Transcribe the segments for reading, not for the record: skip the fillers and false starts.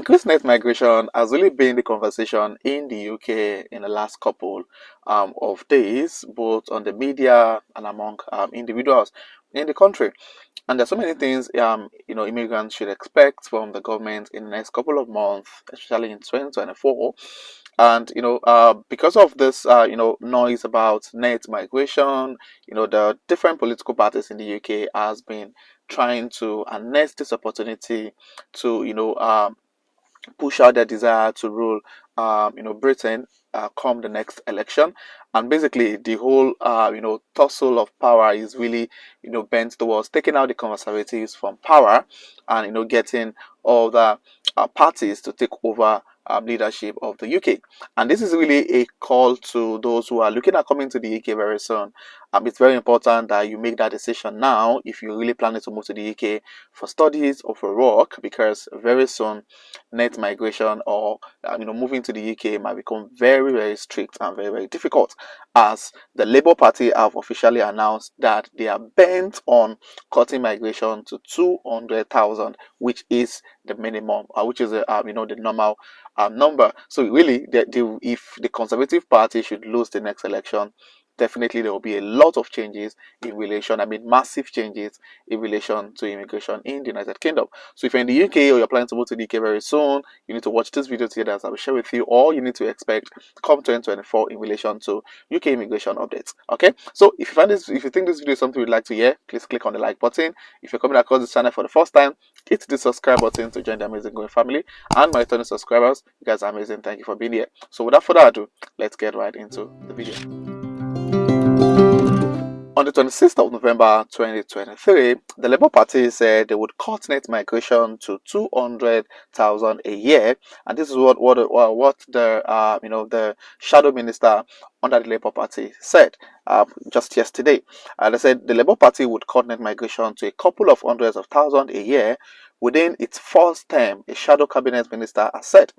increased net migration has really been the conversation in the UK in the last couple of days, both on the media and among individuals in the country. And there's so many things immigrants should expect from the government in the next couple of months, especially in 2024. And because of this noise about net migration, the different political parties in the UK has been trying to harness this opportunity to push out their desire to rule, Britain come the next election. And basically, the whole, tussle of power is really, bent towards taking out the Conservatives from power and, getting all the parties to take over leadership of the UK. And this is really a call to those who are looking at coming to the UK very soon. It's very important that you make that decision now if you're really planning to move to the UK for studies or for work, because very soon net migration or moving to the UK might become very, very strict and very, very difficult, as the Labour Party have officially announced that they are bent on cutting migration to 200,000, which is the minimum, which is the normal number. So really, if the Conservative Party should lose the next election, definitely there will be a lot of changes in relation, massive changes in relation to immigration in the United Kingdom. So if you're in the UK or you're planning to move to the UK very soon, you need to watch this video together as I will share with you all you need to expect come 2024 in relation to UK immigration updates. Okay, so if you think this video is something you'd like to hear, please click on the like button. If you're coming across this channel for the first time, hit the subscribe button to join the amazing growing family. And my returning subscribers, you guys are amazing. Thank you for being here. So without further ado, let's get right into the video. On the 26th of November 2023, the Labour Party said they would cut net migration to 200,000 a year, and this is what the shadow minister under the Labour Party said just yesterday. They said the Labour Party would cut net migration to a couple of hundreds of thousands a year within its first term, a shadow cabinet minister has said.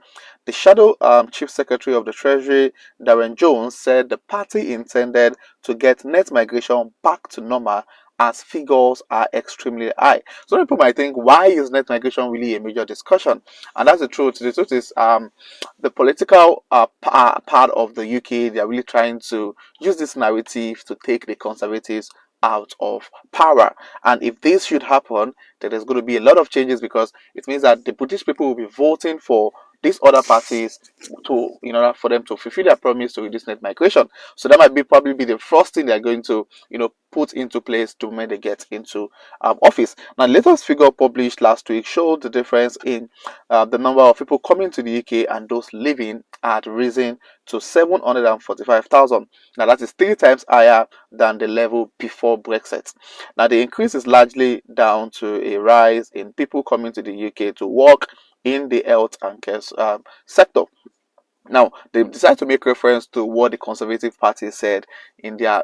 The shadow chief secretary of the Treasury, Darren Jones, said the party intended to get net migration back to normal as figures are extremely high. So people might think, why is net migration really a major discussion? And that's the truth. The truth is the political part of the UK, they are really trying to use this narrative to take the Conservatives out of power. And if this should happen, then there's going to be a lot of changes, because it means that the British people will be voting for these other parties to, for them to fulfill their promise to reduce net migration. So that might probably be the first thing they're going to, put into place to when they get into office. Now, the latest figure published last week showed the difference in the number of people coming to the UK and those leaving had risen to 745,000. Now, that is 3 times higher than the level before Brexit. Now, the increase is largely down to a rise in people coming to the UK to work in the health and care sector. Now, they decided to make reference to what the Conservative Party said in their,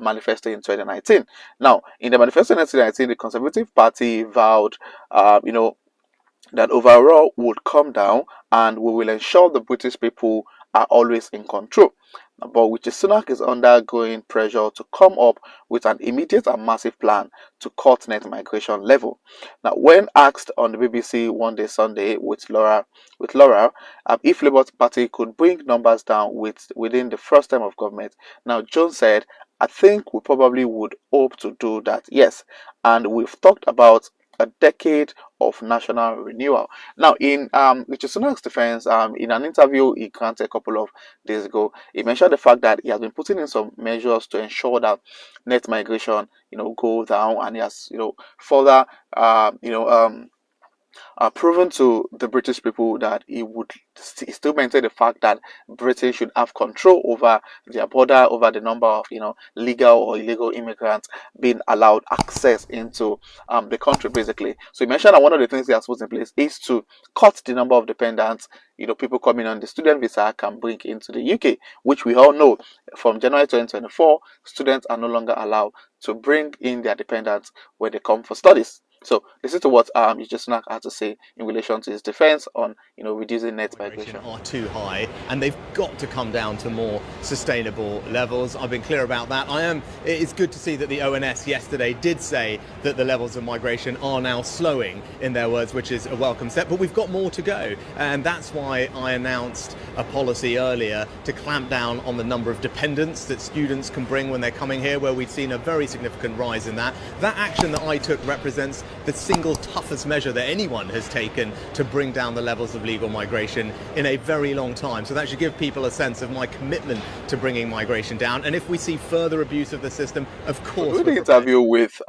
manifesto in 2019. Now, in the manifesto in 2019, the Conservative Party vowed, that overall would come down and we will ensure the British people are always in control. But which Sunak is undergoing pressure to come up with an immediate and massive plan to cut net migration level. Now, when asked on the BBC One Day Sunday with Laura, if Labour Party could bring numbers down within the first term of government, now Jones said, "I think we probably would hope to do that, yes, and we've talked about a decade of national renewal." Now, in Richard Sunak's defense, in an interview he granted a couple of days ago, he mentioned the fact that he has been putting in some measures to ensure that net migration, go down, and he has, further, proven to the British people that he would still maintain the fact that Britain should have control over their border, over the number of legal or illegal immigrants being allowed access into the country, basically. So he mentioned that one of the things he has put in place is to cut the number of dependents people coming on the student visa can bring into the UK, which we all know from January 2024, students are no longer allowed to bring in their dependents when they come for studies. So this is to what just not had to say in relation to his defense on reducing net migration. Are too high, and they've got to come down to more sustainable levels. I've been clear about that. It's good to see that the ONS yesterday did say that the levels of migration are now slowing, in their words, which is a welcome step, but we've got more to go. And that's why I announced a policy earlier to clamp down on the number of dependents that students can bring when they're coming here, where we've seen a very significant rise in that. That action that I took represents the single toughest measure that anyone has taken to bring down the levels of legal migration in a very long time. So that should give people a sense of my commitment to bringing migration down. And if we see further abuse of the system, of course. During the interview with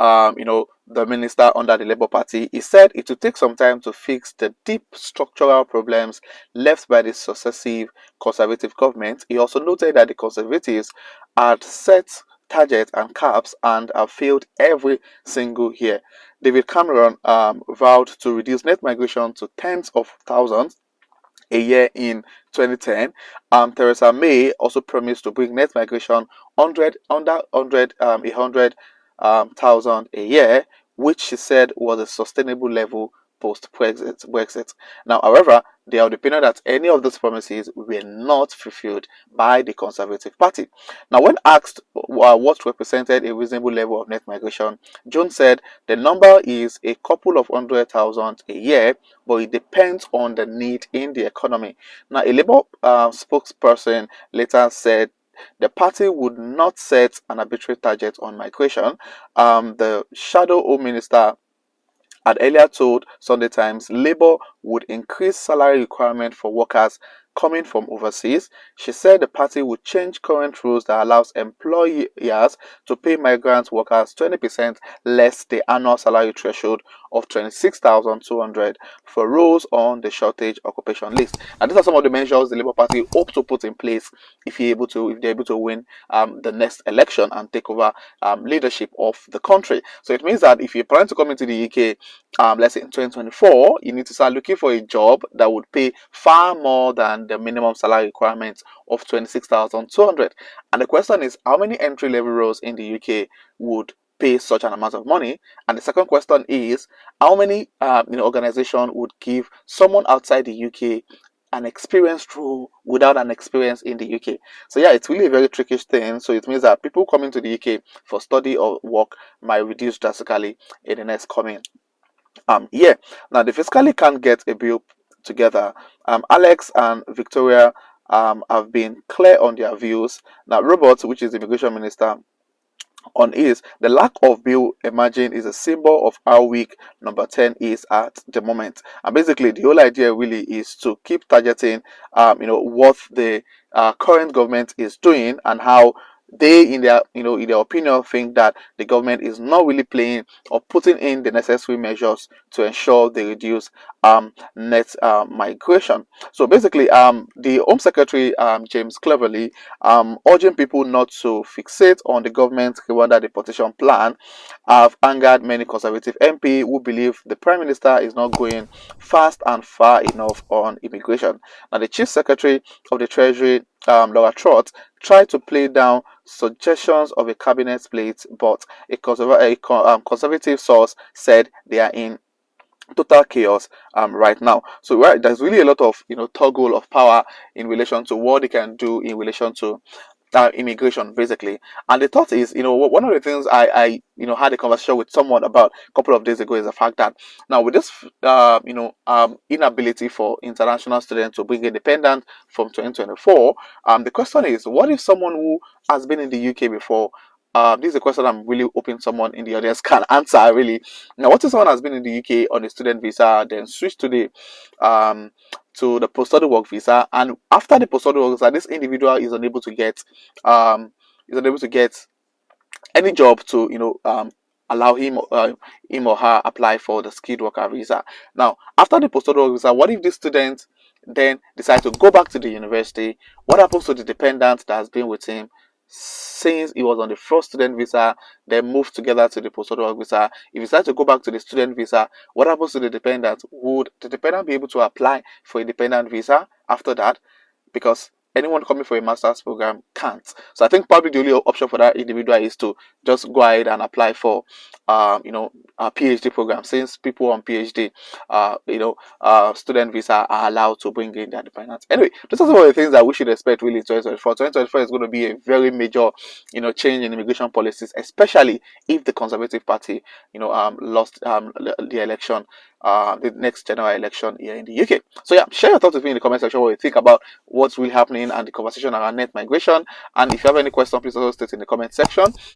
the minister under the Labour Party, he said it would take some time to fix the deep structural problems left by the successive Conservative government. He also noted that the Conservatives had set targets and caps and have failed every single year. David Cameron vowed to reduce net migration to tens of thousands a year in 2010. Theresa May also promised to bring net migration under 100,000 a year, which she said was a sustainable level post-Brexit. Now, however, they are of the opinion that any of those promises were not fulfilled by the Conservative Party. Now, when asked what represented a reasonable level of net migration, Jones said the number is a couple of 100,000 a year, but it depends on the need in the economy. Now, a Labour spokesperson later said the party would not set an arbitrary target on migration. The Shadow Home Minister had earlier told Sunday Times Labour would increase salary requirement for workers coming from overseas. She said the party would change current rules that allows employers to pay migrant workers 20% less the annual salary threshold of 26,200 for roles on the shortage occupation list. And these are some of the measures the Labour Party hope to put in place if they're able to win the next election and take over leadership of the country. So it means that if you're planning to come into the UK, let's say in 2024, you need to start looking for a job that would pay far more than the minimum salary requirements of 26,200. And the question is, how many entry-level roles in the UK would pay such an amount of money? And the second question is, how many organization would give someone outside the UK an experienced role without an experience in the UK? So yeah, it's really a very tricky thing. So it means that people coming to the UK for study or work might reduce drastically in the next coming year. Now, they fiscally can't get a bill together. Alex and Victoria have been clear on their views. Now, Roberts, which is the immigration minister, on is the lack of bill emerging is a symbol of how weak number 10 is at the moment. And basically the whole idea really is to keep targeting what the current government is doing and how they in their opinion think that the government is not really playing or putting in the necessary measures to ensure they reduce net migration. So basically the Home Secretary James Cleverly urging people not to fixate on the government's Rwanda deportation plan have angered many Conservative MP who believe the Prime Minister is not going fast and far enough on immigration. Now, the Chief Secretary of the Treasury, Laura Trott, tried to play down suggestions of a cabinet split, but a conservative source said they are in total chaos right now. So there's really a lot of toggle of power in relation to what they can do in relation to immigration, basically. And the thought is, one of the things I had a conversation with someone about a couple of days ago is the fact that now with this inability for international students to bring independent from 2024, the question is, what if someone who has been in the UK before, this is a question I'm really hoping someone in the audience can answer, really. Now, what if someone has been in the UK on a student visa, then switch to the post-study work visa, and after the post-study work visa, this individual is unable to get any job to allow him or her apply for the skilled worker visa. Now, after the post-study work visa, what if this student then decides to go back to the university? What happens to the dependent that has been with him since he was on the first student visa, then moved together to the post-study work visa? If he decides to go back to the student visa, what happens to the dependent? Would the dependent be able to apply for a dependent visa after that? Because anyone coming for a master's program can't. So I think probably the only option for that individual is to just go ahead and apply for, a PhD program, since people on PhD, student visa are allowed to bring in their dependents. Anyway, those are some of the things that we should expect really in 2024. 2024 is going to be a very major, change in immigration policies, especially if the Conservative Party, lost the election, the next general election here in the UK. So yeah, share your thoughts with me in the comment section what you think about what's really happening and the conversation around net migration. And if you have any questions, please also state in the comment section.